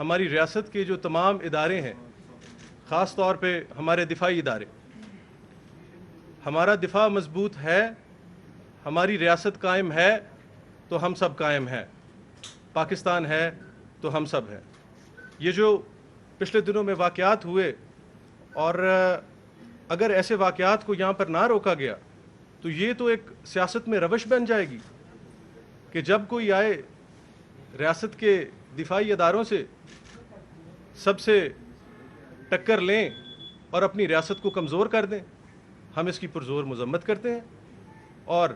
ہماری ریاست کے جو تمام ادارے ہیں، خاص طور پہ ہمارے دفاعی ادارے، ہمارا دفاع مضبوط ہے، ہماری ریاست قائم ہے تو ہم سب قائم ہیں، پاکستان ہے تو ہم سب ہیں۔ یہ جو پچھلے دنوں میں واقعات ہوئے، اور اگر ایسے واقعات کو یہاں پر نہ روکا گیا تو یہ تو ایک سیاست میں روش بن جائے گی کہ جب کوئی آئے ریاست کے دفاعی اداروں سے سب سے ٹکر لیں اور اپنی ریاست کو کمزور کر دیں۔ ہم اس کی پرزور مذمت کرتے ہیں، اور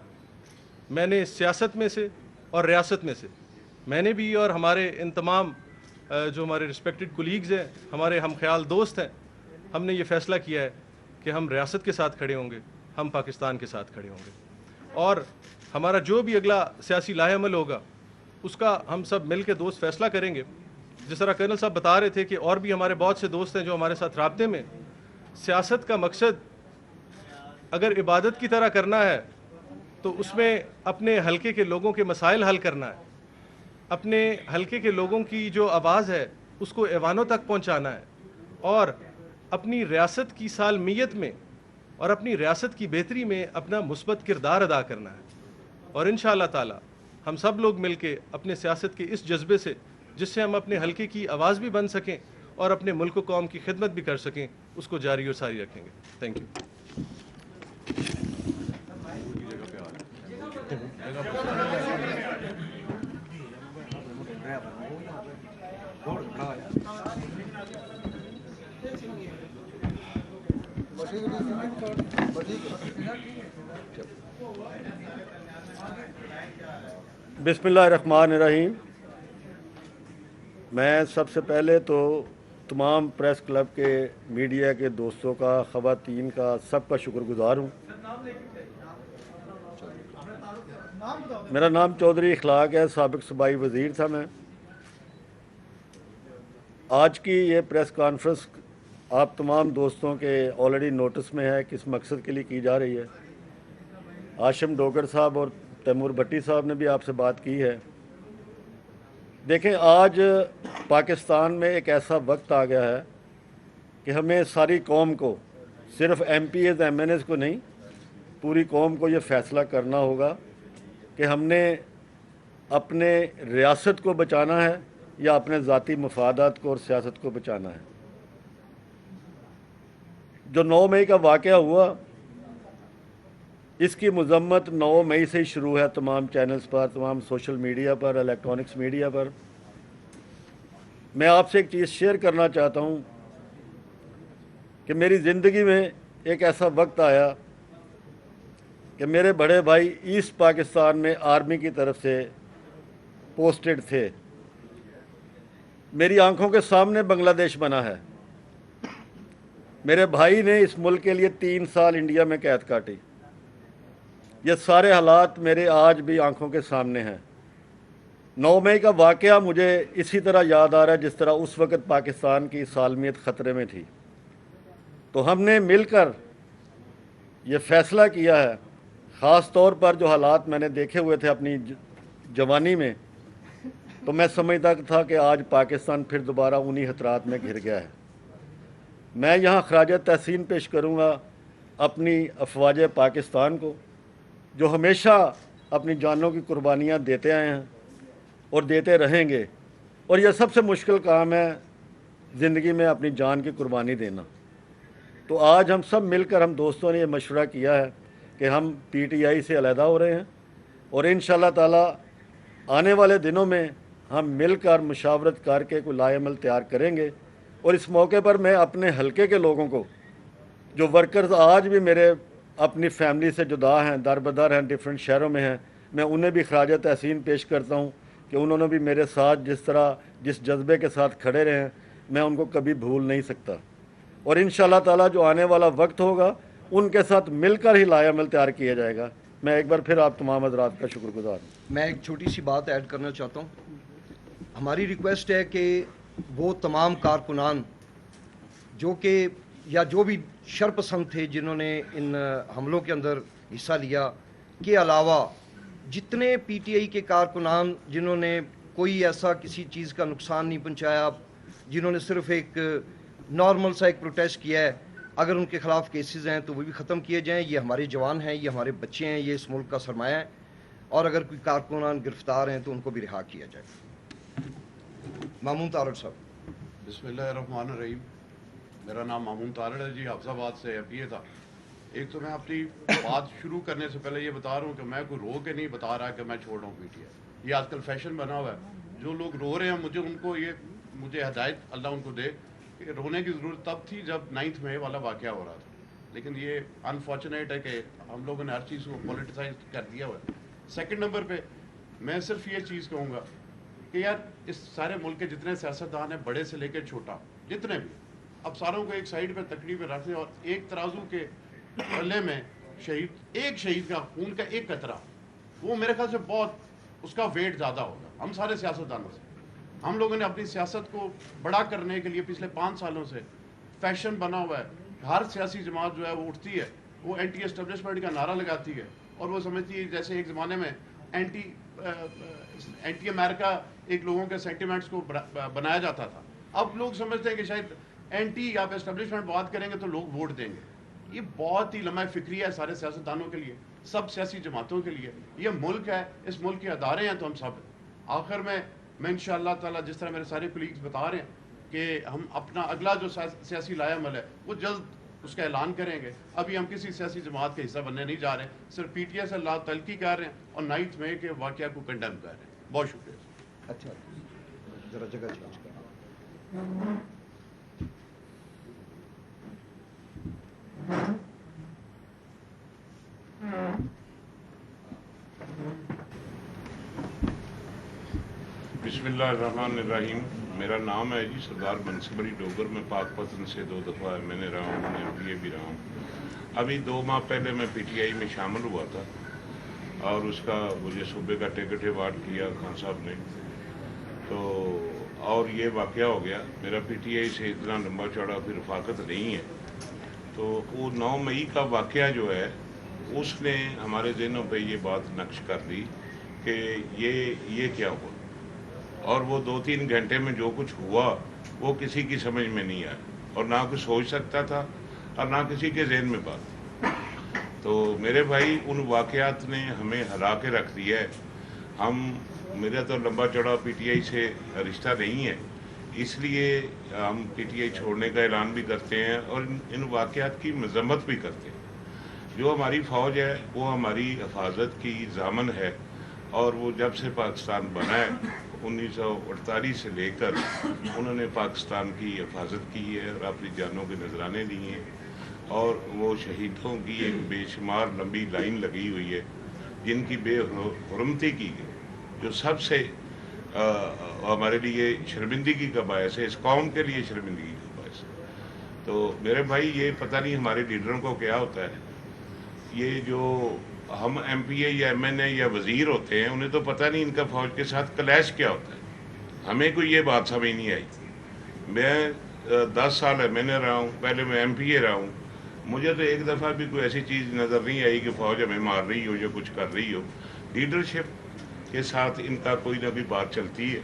میں نے سیاست میں سے اور ریاست میں سے میں نے بھی، اور ہمارے ان تمام جو ہمارے رسپیکٹڈ کولیگز ہیں، ہمارے ہم خیال دوست ہیں، ہم نے یہ فیصلہ کیا ہے کہ ہم ریاست کے ساتھ کھڑے ہوں گے، ہم پاکستان کے ساتھ کھڑے ہوں گے، اور ہمارا جو بھی اگلا سیاسی لاہ عمل ہوگا اس کا ہم سب مل کے دوست فیصلہ کریں گے۔ جس طرح کرنل صاحب بتا رہے تھے کہ اور بھی ہمارے بہت سے دوست ہیں جو ہمارے ساتھ رابطے میں، سیاست کا مقصد اگر عبادت کی طرح کرنا ہے تو اس میں اپنے حلقے کے لوگوں کے مسائل حل کرنا ہے، اپنے حلقے کے لوگوں کی جو آواز ہے اس کو ایوانوں تک پہنچانا ہے، اور اپنی ریاست کی سالمیت میں اور اپنی ریاست کی بہتری میں اپنا مثبت کردار ادا کرنا ہے۔ اور انشاءاللہ تعالی ہم سب لوگ مل کے اپنے سیاست کے اس جذبے سے، جس سے ہم اپنے حلقے کی آواز بھی بن سکیں اور اپنے ملک و قوم کی خدمت بھی کر سکیں، اس کو جاری اور ساری رکھیں گے۔ Thank you. بسم اللہ الرحمن الرحیم۔ میں سب سے پہلے تو تمام پریس کلب کے میڈیا کے دوستوں کا، خواتین کا، سب کا شکر گزار ہوں۔ میرا نام چودھری اخلاق ہے، سابق صوبائی وزیر تھا میں۔ آج کی یہ پریس کانفرنس آپ تمام دوستوں کے آلریڈی نوٹس میں ہے کس مقصد کے لیے کی جا رہی ہے۔ ہاشم ڈوگر صاحب اور تیمور بھٹی صاحب نے بھی آپ سے بات کی ہے۔ دیکھیں، آج پاکستان میں ایک ایسا وقت آ گیا ہے کہ ہمیں ساری قوم کو، صرف MPAs MNAs کو نہیں، پوری قوم کو یہ فیصلہ کرنا ہوگا کہ ہم نے اپنے ریاست کو بچانا ہے یا اپنے ذاتی مفادات کو اور سیاست کو بچانا ہے۔ جو 9 مئی کا واقعہ ہوا، اس کی مذمت 9 مئی سے ہی شروع ہے، تمام چینلز پر، تمام سوشل میڈیا پر، الیکٹرانکس میڈیا پر۔ میں آپ سے ایک چیز شیئر کرنا چاہتا ہوں کہ میری زندگی میں ایک ایسا وقت آیا کہ میرے بڑے بھائی ایسٹ پاکستان میں آرمی کی طرف سے پوسٹڈ تھے۔ میری آنکھوں کے سامنے بنگلہ دیش بنا ہے۔ میرے بھائی نے اس ملک کے لیے 3 سال انڈیا میں قید کاٹی۔ یہ سارے حالات میرے آج بھی آنکھوں کے سامنے ہیں۔ 9 مئی کا واقعہ مجھے اسی طرح یاد آ رہا ہے جس طرح اس وقت پاکستان کی سالمیت خطرے میں تھی۔ تو ہم نے مل کر یہ فیصلہ کیا ہے، خاص طور پر جو حالات میں نے دیکھے ہوئے تھے اپنی جوانی میں، تو میں سمجھتا تھا کہ آج پاکستان پھر دوبارہ انہی خطرات میں گھر گیا ہے۔ میں یہاں خراج تحسین پیش کروں گا اپنی افواج پاکستان کو، جو ہمیشہ اپنی جانوں کی قربانیاں دیتے آئے ہیں اور دیتے رہیں گے، اور یہ سب سے مشکل کام ہے زندگی میں اپنی جان کی قربانی دینا۔ تو آج ہم سب مل کر، ہم دوستوں نے یہ مشورہ کیا ہے کہ ہم پی ٹی آئی سے علیحدہ ہو رہے ہیں، اور انشاءاللہ تعالی آنے والے دنوں میں ہم مل کر مشاورت کر کے کوئی لائحہ عمل تیار کریں گے۔ اور اس موقع پر میں اپنے حلقے کے لوگوں کو، جو ورکرز آج بھی میرے اپنی فیملی سے جدا ہیں، در بدر ہیں، ڈیفرنٹ شہروں میں ہیں، میں انہیں بھی خراج تحسین پیش کرتا ہوں کہ انہوں نے بھی میرے ساتھ جس جذبے کے ساتھ کھڑے رہے ہیں، میں ان کو کبھی بھول نہیں سکتا۔ اور انشاءاللہ تعالی جو آنے والا وقت ہوگا ان کے ساتھ مل کر ہی لائحہ عمل تیار کیا جائے گا۔ میں ایک بار پھر آپ تمام حضرات کا شکر گزار ہوں۔ میں ایک چھوٹی سی بات ایڈ کرنا چاہتا ہوں۔ ہماری ریکویسٹ ہے کہ وہ تمام کارکنان جو کہ یا جو بھی شرپسند تھے جنہوں نے ان حملوں کے اندر حصہ لیا کے علاوہ جتنے پی ٹی آئی کے کارکنان جنہوں نے کوئی ایسا کسی چیز کا نقصان نہیں پہنچایا، جنہوں نے صرف ایک نارمل سا ایک پروٹیسٹ کیا ہے، اگر ان کے خلاف کیسز ہیں تو وہ بھی ختم کیے جائیں. یہ ہمارے جوان ہیں، یہ ہمارے بچے ہیں، یہ اس ملک کا سرمایہ ہے، اور اگر کوئی کارکنان گرفتار ہیں تو ان کو بھی رہا کیا جائے. مامون تارڑ صاحب. بسم اللہ الرحمن الرحیم. میرا نام مامون تارڑ ہے جی، حافظ آباد سے ایم پی اے تھا. ایک تو میں اپنی بات شروع کرنے سے پہلے یہ بتا رہا ہوں کہ میں کوئی رو کے نہیں بتا رہا کہ میں چھوڑ رہا ہوں پی ٹی آئی. یہ آج کل فیشن بنا ہوا ہے. جو لوگ رو رہے ہیں مجھے ہدایت اللہ ان کو دے کہ رونے کی ضرورت تب تھی جب 9 مئی والا واقعہ ہو رہا تھا. لیکن یہ انفارچونیٹ ہے کہ ہم لوگوں نے ہر چیز کو پولیٹیسائز کر دیا ہوا ہے. سیکنڈ نمبر پہ میں صرف یہ چیز کہوں گا کہ یار اس سارے ملک کے جتنے سیاستدان ہیں، بڑے سے لے کے چھوٹا، جتنے بھی، اب ساروں کو ایک سائڈ پہ تکڑی پہ رکھ دیں اور ایک ترازو کے پلے میں ایک شہید کا خون کا ایک قطرہ، وہ میرے خیال سے بہت اس کا ویٹ زیادہ ہوگا. ہم سارے سیاستدانوں سے، ہم لوگوں نے اپنی سیاست کو بڑا کرنے کے لیے پچھلے 5 سالوں سے فیشن بنا ہوا ہے. ہر سیاسی جماعت جو ہے وہ اٹھتی ہے، وہ اینٹی اسٹیبلشمنٹ کا نعرہ لگاتی ہے، اور وہ سمجھتی ہے جیسے ایک زمانے میں اینٹی امریکہ ایک لوگوں کے سینٹیمنٹس کو بنایا جاتا تھا. اب لوگ سمجھتے ہیں کہ شاید اینٹی یا اسٹیبلشمنٹ بات کریں گے تو لوگ ووٹ دیں گے. یہ بہت ہی لمحہ فکری ہے سارے سیاستدانوں کے لیے، سب سیاسی جماعتوں کے لیے. یہ ملک ہے، اس ملک کے ادارے ہیں تو ہم سب. آخر میں انشاءاللہ تعالیٰ جس طرح میرے سارے کولیگز بتا رہے ہیں کہ ہم اپنا اگلا جو سیاسی لائے عمل ہے وہ جلد اس کا اعلان کریں گے. ابھی ہم کسی سیاسی جماعت کا حصہ بننے نہیں جا رہے ہیں، صرف پی ٹی آئی سے اللہ تلقی کر رہے ہیں اور 9 مئی کے واقعہ کو کنڈیم کر رہے ہیں. بہت شکریہ. اچھا ذرا جگہ چینج کریں. بسم اللہ الرحمن الرحیم. میرا نام ہے جی سردار منصب علی ڈوگر. میں پاک پتن سے 2 دفعہ میں نے رہا ہوں، ایم پی اے بھی رہا ہوں. ابھی 2 ماہ پہلے میں پی ٹی آئی میں شامل ہوا تھا اور اس کا مجھے صوبے کا ٹکٹ ایوارڈ کیا خان صاحب نے. تو اور یہ واقعہ ہو گیا. میرا پی ٹی آئی سے اتنا لمبا چوڑا پھر رفاقت نہیں ہے. تو وہ 9 مئی کا واقعہ جو ہے اس نے ہمارے ذہنوں پہ یہ بات نقش کر دی کہ یہ کیا ہوا، اور وہ 2-3 گھنٹے میں جو کچھ ہوا وہ کسی کی سمجھ میں نہیں آیا، اور نہ کوئی سوچ سکتا تھا اور نہ کسی کے ذہن میں بات. تو میرے بھائی ان واقعات نے ہمیں ہلا کے رکھ دیا ہے. میرا تو لمبا چوڑا پی ٹی آئی سے رشتہ نہیں ہے، اس لیے ہم پی ٹی آئی چھوڑنے کا اعلان بھی کرتے ہیں اور ان واقعات کی مذمت بھی کرتے ہیں. جو ہماری فوج ہے وہ ہماری حفاظت کی ضامن ہے، اور وہ جب سے پاکستان بنا ہے 1948 سے لے کر انہوں نے پاکستان کی حفاظت کی ہے اور اپنی جانوں کے نذرانے دیے ہیں. اور وہ شہیدوں کی ایک بے شمار لمبی لائن لگی ہوئی ہے جن کی بے حرمتی کی گئی، جو سب سے ہمارے لیے شرمندگی کا باعث ہے، اس قوم کے لیے شرمندگی کا باعث ہے. تو میرے بھائی یہ پتہ نہیں ہمارے لیڈروں کو کیا ہوتا ہے. یہ جو ہم ایم پی اے یا ایم این اے یا وزیر ہوتے ہیں انہیں تو پتہ نہیں ان کا فوج کے ساتھ کلیش کیا ہوتا ہے. ہمیں کوئی یہ بات سمجھ نہیں آئی. میں 10 سال ایم این اے رہا ہوں، پہلے میں ایم پی اے رہا ہوں. مجھے تو ایک دفعہ بھی کوئی ایسی چیز نظر نہیں آئی کہ فوج ہمیں مار رہی ہو یا کچھ کر رہی ہو. لیڈرشپ کے ساتھ ان کا کوئی نہ کوئی بات چلتی ہے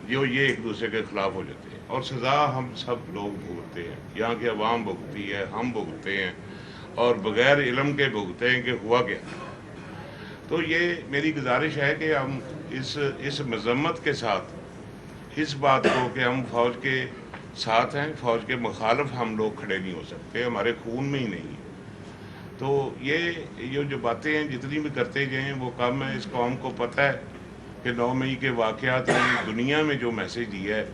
جو یہ ایک دوسرے کے خلاف ہو جاتے ہیں، اور سزا ہم سب لوگ بھگتتے ہیں. یہاں کی عوام بھگتی ہے، ہم بھگتے ہیں، اور بغیر علم کے بھگتے ہیں کہ ہوا کیا. تو یہ میری گزارش ہے کہ ہم اس مذمت کے ساتھ اس بات کو کہ ہم فوج کے ساتھ ہیں، فوج کے مخالف ہم لوگ کھڑے نہیں ہو سکتے، ہمارے خون میں ہی نہیں ہے. تو یہ جو باتیں ہیں جتنی بھی کرتے گئے وہ کم ہے. اس قوم کو پتہ ہے کہ 9 مئی کے واقعات نے دنیا میں جو میسج دیا ہے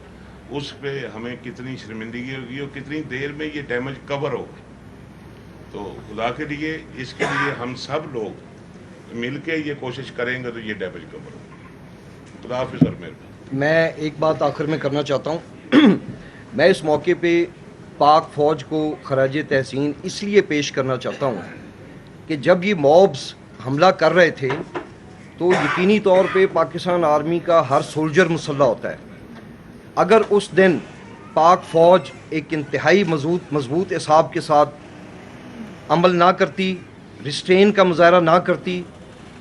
اس پہ ہمیں کتنی شرمندگی ہوگی اور کتنی دیر میں یہ ڈیمیج کور ہوگا. تو خدا کے لیے اس کے لیے ہم سب لوگ مل کے یہ کوشش کریں گے تو یہ ڈیمیج کور ہوگا. خدا حافظ. اور میں ایک بات آخر میں کرنا چاہتا ہوں. میں اس موقع پہ پاک فوج کو خراج تحسین اس لیے پیش کرنا چاہتا ہوں کہ جب یہ موبز حملہ کر رہے تھے تو یقینی طور پہ پاکستان آرمی کا ہر سولجر مسلح ہوتا ہے. اگر اس دن پاک فوج ایک انتہائی مضبوط اعصاب کے ساتھ عمل نہ کرتی، ریسٹرین کا مظاہرہ نہ کرتی،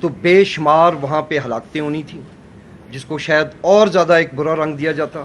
تو بے شمار وہاں پہ ہلاکتیں ہونی تھیں، جس کو شاید اور زیادہ ایک برا رنگ دیا جاتا.